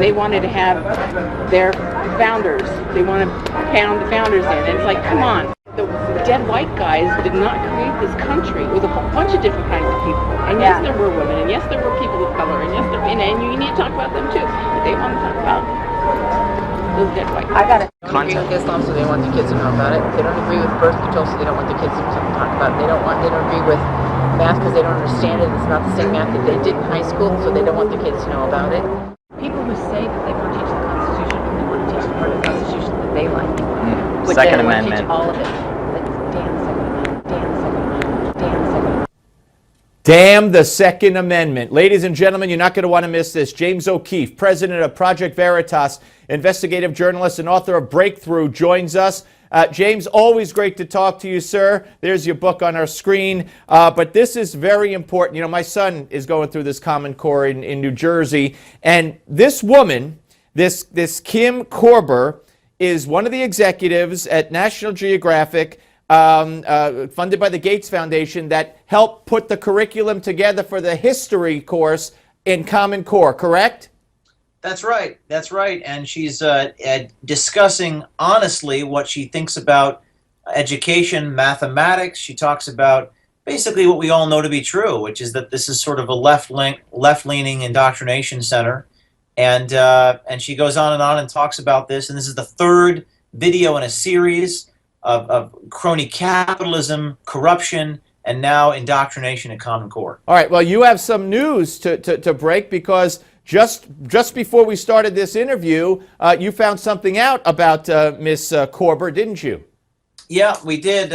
they wanted to have their founders. They want to pound the founders in. And it's like, come on. The dead white guys did not create this country. It was a whole bunch of different kinds of people. And yes, there were women, and yes, there were people of color, and yes, and you need to talk about them too. But they want to talk about those dead white guys. I got it. They don't agree with Islam, so they want the kids to know about it. They don't agree with birth control, so they don't want the kids to talk about it. They don't agree with math because they don't understand it. It's not the same math that they did in high school, so they don't want the kids to know about it. People who say that they want to teach the Constitution, they want to teach the part of the Constitution that they like. Second Amendment. All of it. Damn the Second Amendment. Ladies and gentlemen, you're not going to want to miss this. James O'Keefe, president of Project Veritas, investigative journalist and author of Breakthrough, joins us. James, always great to talk to you, sir. There's your book on our screen. But this is very important. You know, my son is going through this Common Core in New Jersey. And this woman, this Kim Korber, is one of the executives at National Geographic, funded by the Gates Foundation, that helped put the curriculum together for the history course in Common Core, correct? That's right. That's right. And she's discussing honestly what she thinks about education, mathematics. She talks about basically what we all know to be true, which is that this is sort of a left-leaning indoctrination center. And she goes on and talks about this. And this is the third video in a series of crony capitalism, corruption, and now indoctrination at Common Core. All right. Well, you have some news to break, because just before we started this interview, you found something out about Miss Korber, didn't you? Yeah, we did.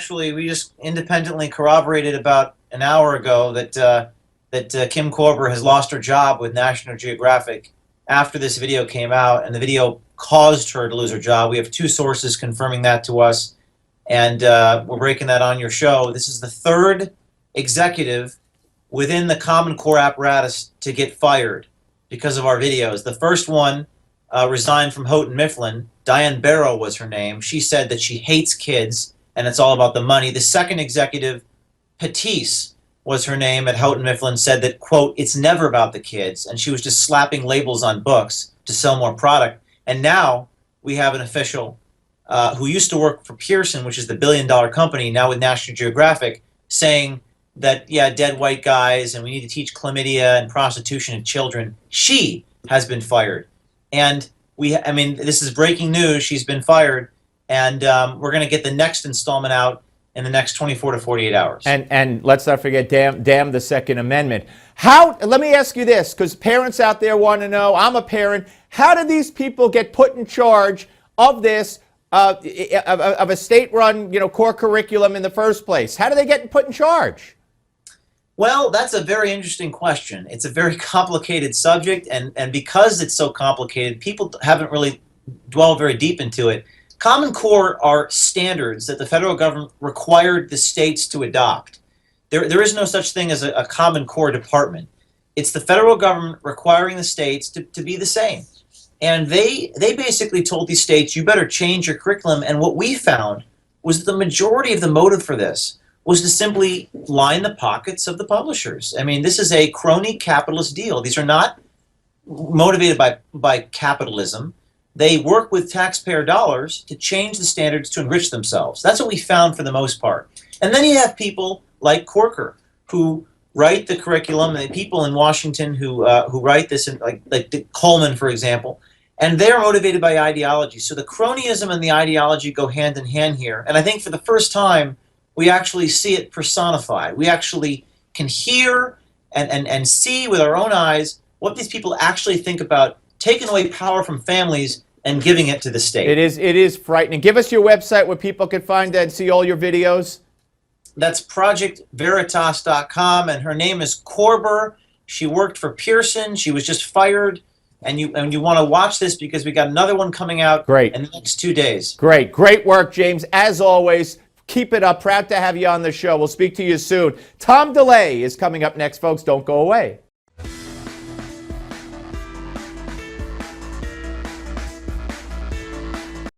We just independently corroborated about an hour ago that Kim Korber has lost her job with National Geographic after this video came out, and the video caused her to lose her job. We have two sources confirming that to us, and we're breaking that on your show. This is the third executive within the Common Core apparatus to get fired because of our videos. The first one resigned from Houghton Mifflin. Diane Barrow was her name. She said that she hates kids and it's all about the money. The second executive, Patisse was her name, at Houghton Mifflin, said that, quote, it's never about the kids, and she was just slapping labels on books to sell more product. And now we have an official who used to work for Pearson, which is the billion-dollar company, now with National Geographic, saying that, yeah, dead white guys, and we need to teach chlamydia and prostitution to children. She has been fired. And I mean, this is breaking news. She's been fired, and we're going to get the next installment out in the next 24 to 48 hours. And let's not forget, damn the Second Amendment. Let me ask you this, because parents out there want to know. I'm a parent. How do these people get put in charge of this, of a state-run, core curriculum in the first place? How do they get put in charge? Well, that's a very interesting question. It's a very complicated subject, and because it's so complicated, people haven't really dwelled very deep into it. Common Core are standards that the federal government required the states to adopt. There is no such thing as a Common Core department. It's the federal government requiring the states to be the same. And they basically told these states, you better change your curriculum. And what we found was that the majority of the motive for this was to simply line the pockets of the publishers. I mean, this is a crony capitalist deal. These are not motivated by capitalism. They work with taxpayer dollars to change the standards to enrich themselves. That's what we found for the most part. And then you have people like Corker who write the curriculum, and people in Washington who write this, like Coleman, for example, and they're motivated by ideology. So the cronyism and the ideology go hand in hand here. And I think for the first time, we actually see it personified. We actually can hear and see with our own eyes what these people actually think about taking away power from families and giving it to the state. It is frightening. Give us your website where people can find that and see all your videos. That's projectveritas.com, and her name is Korber. She worked for Pearson. She was just fired, and you want to watch this because we got another one coming out in the next 2 days. Great work, James. As always, keep it up. Proud to have you on the show. We'll speak to you soon. Tom DeLay is coming up next, folks. Don't go away.